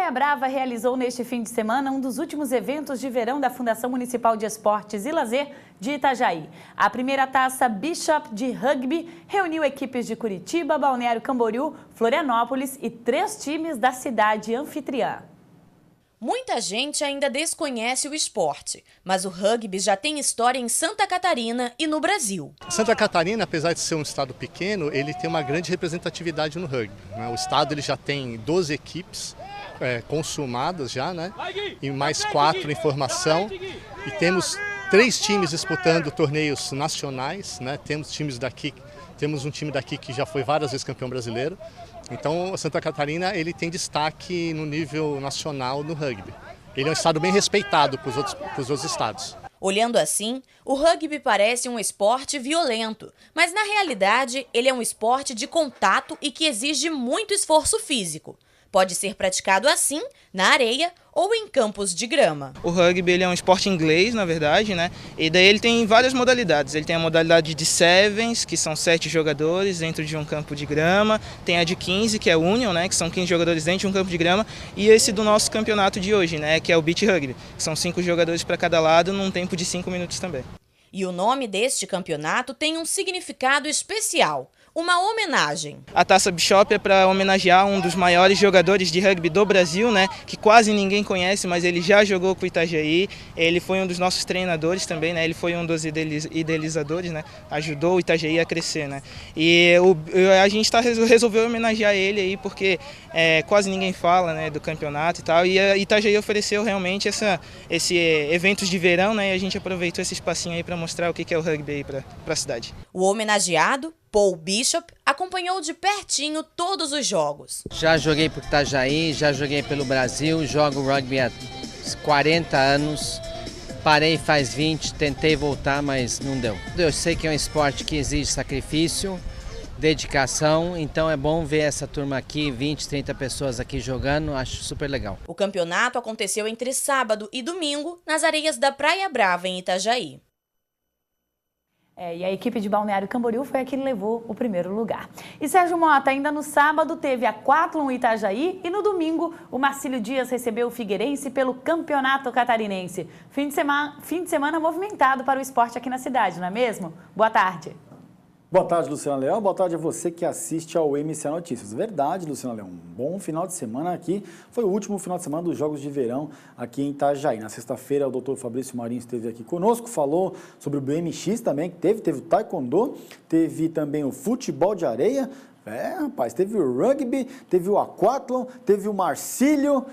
Praia Brava realizou neste fim de semana um dos últimos eventos de verão da Fundação Municipal de Esportes e Lazer de Itajaí. A primeira taça Bishop de rugby reuniu equipes de Curitiba, Balneário Camboriú, Florianópolis e 3 times da cidade anfitriã. Muita gente ainda desconhece o esporte, mas o rugby já tem história em Santa Catarina e no Brasil. Santa Catarina, apesar de ser um estado pequeno, ele tem uma grande representatividade no rugby. O estado ele já tem 12 equipes consumadas já, né? E mais 4 em formação. E temos 3 times disputando torneios nacionais, né? Temos um time daqui que já foi várias vezes campeão brasileiro. Então, Santa Catarina ele tem destaque no nível nacional no rugby. Ele é um estado bem respeitado para os outros estados. Olhando assim, o rugby parece um esporte violento, mas na realidade ele é um esporte de contato e que exige muito esforço físico. Pode ser praticado assim, na areia ou em campos de grama. O rugby ele é um esporte inglês, na verdade, né? E daí ele tem várias modalidades. Ele tem a modalidade de sevens, que são 7 jogadores dentro de um campo de grama. Tem a de 15, que é union, né? Que são 15 jogadores dentro de um campo de grama. E esse do nosso campeonato de hoje, né? Que é o beach rugby, que são 5 jogadores para cada lado num tempo de 5 minutos também. E o nome deste campeonato tem um significado especial. Uma homenagem. A taça Bishop é para homenagear um dos maiores jogadores de rugby do Brasil, né? Que quase ninguém conhece, mas ele já jogou com o Itajaí. Ele foi um dos nossos treinadores também, né? Ele foi um dos idealizadores, né? Ajudou o Itajaí a crescer, né? E a gente resolveu homenagear ele aí porque quase ninguém fala, né? Do campeonato e tal. E a Itajaí ofereceu realmente esse eventos de verão, né? E a gente aproveitou esse espacinho aí para mostrar o que é o rugby aí para a cidade. O homenageado, Paul Bishop, acompanhou de pertinho todos os jogos. Já joguei por Itajaí, já joguei pelo Brasil, jogo rugby há 40 anos. Parei faz 20, tentei voltar, mas não deu. Eu sei que é um esporte que exige sacrifício, dedicação, então é bom ver essa turma aqui, 20, 30 pessoas aqui jogando, acho super legal. O campeonato aconteceu entre sábado e domingo nas areias da Praia Brava, em Itajaí. E a equipe de Balneário Camboriú foi a que levou o primeiro lugar. E Sérgio Mota, ainda no sábado teve a Quathlon Itajaí e no domingo o Marcílio Dias recebeu o Figueirense pelo Campeonato Catarinense. Fim de semana movimentado para o esporte aqui na cidade, não é mesmo? Boa tarde. Boa tarde, Luciana Leão. Boa tarde a você que assiste ao MCA Notícias. Verdade, Luciana Leão. Um bom final de semana aqui. Foi o último final de semana dos Jogos de Verão aqui em Itajaí. Na sexta-feira, o doutor Fabrício Marinho esteve aqui conosco, falou sobre o BMX também, que teve o taekwondo, teve também o futebol de areia. Rapaz, teve o rugby, teve o aquatlon, teve o Marcílio,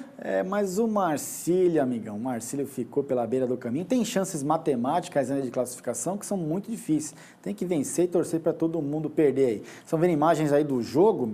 mas o Marcílio, amigão, o Marcílio ficou pela beira do caminho. Tem chances matemáticas ainda de classificação que são muito difíceis. Tem que vencer e torcer para todo mundo perder aí. Estão vendo imagens aí do jogo?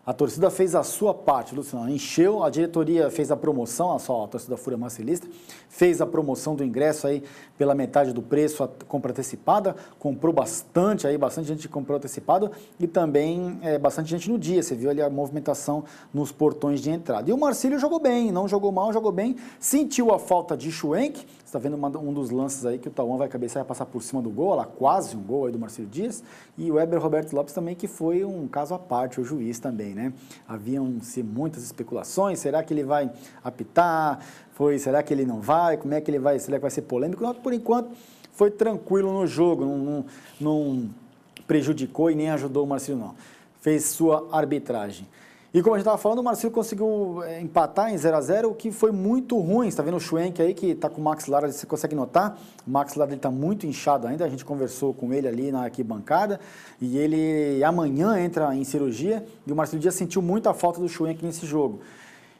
A torcida fez a sua parte, Luciano, encheu, a diretoria fez a promoção, a torcida Fúria Marcelista, fez a promoção do ingresso aí pela metade do preço, a compra antecipada, comprou bastante gente comprou antecipado e também bastante gente no dia, você viu ali a movimentação nos portões de entrada. E o Marcílio jogou bem, não jogou mal, jogou bem, sentiu a falta de Schwenk, você está vendo um dos lances aí que o Tauan vai cabecear e passar por cima do gol, olha lá, quase um gol aí do Marcílio Dias, e o Weber Roberto Lopes também, que foi um caso à parte, o juiz também, né? Haviam-se muitas especulações, será que ele vai apitar? Será que ele não vai? Como é que ele vai? Será que vai ser polêmico? Não, por enquanto foi tranquilo no jogo, não prejudicou e nem ajudou o Marcílio não. Fez sua arbitragem. E como a gente estava falando, o Marcílio conseguiu empatar em 0-0, o que foi muito ruim. Você está vendo o Schwenk aí, que está com o maxilar, você consegue notar, o maxilar dele está muito inchado ainda, a gente conversou com ele ali na arquibancada, e ele amanhã entra em cirurgia, e o Marcílio Dias sentiu muita falta do Schwenk nesse jogo.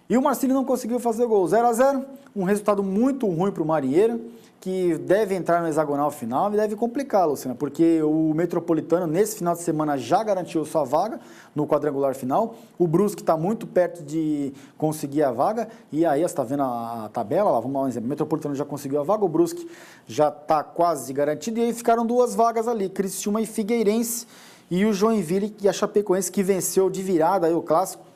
E o Marcílio não conseguiu fazer o gol. 0-0, um resultado muito ruim para o Marinheiro, que deve entrar no hexagonal final e deve complicar, Luciana, porque o Metropolitano, nesse final de semana, já garantiu sua vaga no quadrangular final. O Brusque está muito perto de conseguir a vaga, e aí você está vendo a tabela, lá, vamos dar um exemplo, o Metropolitano já conseguiu a vaga, o Brusque já está quase garantido, e aí ficaram 2 vagas ali, Criciúma e Figueirense, e o Joinville e a Chapecoense, que venceu de virada aí o clássico,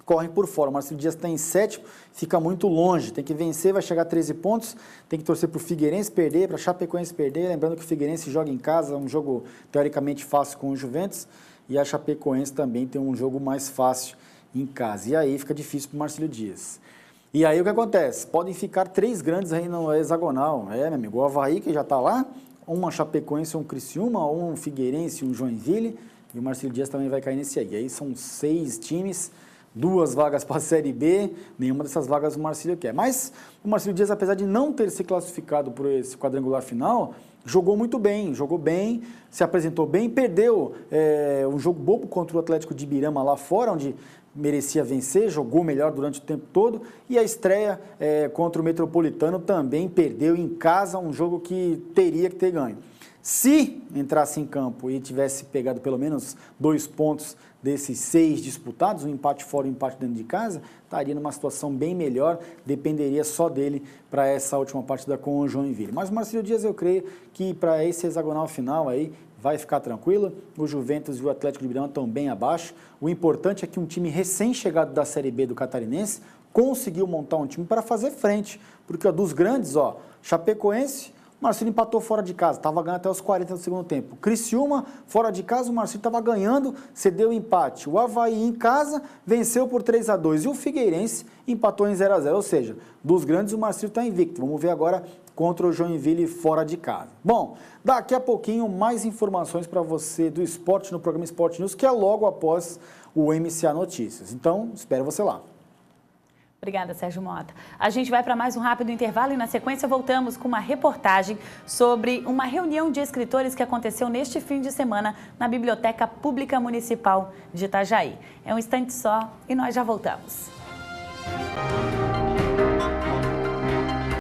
correm por fora. O Marcílio Dias está em 7º, fica muito longe, tem que vencer, vai chegar a 13 pontos, tem que torcer para o Figueirense perder, para a Chapecoense perder, lembrando que o Figueirense joga em casa, um jogo teoricamente fácil com o Juventus, e a Chapecoense também tem um jogo mais fácil em casa. E aí fica difícil para o Marcílio Dias. E aí o que acontece? Podem ficar 3 grandes aí no hexagonal. Meu amigo, o Avaí, que já está lá, uma Chapecoense, um Criciúma, um Figueirense, um Joinville, e o Marcílio Dias também vai cair nesse aí. E aí são 6 times, 2 vagas para a Série B, nenhuma dessas vagas o Marcílio quer. Mas o Marcílio Dias, apesar de não ter se classificado por esse quadrangular final, jogou muito bem, se apresentou bem, perdeu um jogo bobo contra o Atlético de Ibirama lá fora, onde merecia vencer, jogou melhor durante o tempo todo, e a estreia contra o Metropolitano também perdeu em casa, um jogo que teria que ter ganho. Se entrasse em campo e tivesse pegado pelo menos 2 pontos desses 6 disputados, um empate fora e um empate dentro de casa, estaria numa situação bem melhor, dependeria só dele para essa última partida com o Joinville. Mas o Marcílio Dias, eu creio que para esse hexagonal final aí, vai ficar tranquilo. O Juventus e o Atlético de Ibirama estão bem abaixo. O importante é que um time recém-chegado da Série B do Catarinense conseguiu montar um time para fazer frente, porque dos grandes, Chapecoense, o Marcílio empatou fora de casa, estava ganhando até os 40 do segundo tempo. Criciúma, fora de casa, o Marcílio estava ganhando, cedeu o empate. O Avaí em casa venceu por 3-2 e o Figueirense empatou em 0-0. Ou seja, dos grandes o Marcílio está invicto. Vamos ver agora contra o Joinville fora de casa. Bom, daqui a pouquinho mais informações para você do esporte no programa Sport News, que é logo após o MCA Notícias. Então, espero você lá. Obrigada, Sérgio Mota. A gente vai para mais um rápido intervalo e na sequência voltamos com uma reportagem sobre uma reunião de escritores que aconteceu neste fim de semana na Biblioteca Pública Municipal de Itajaí. É um instante só e nós já voltamos.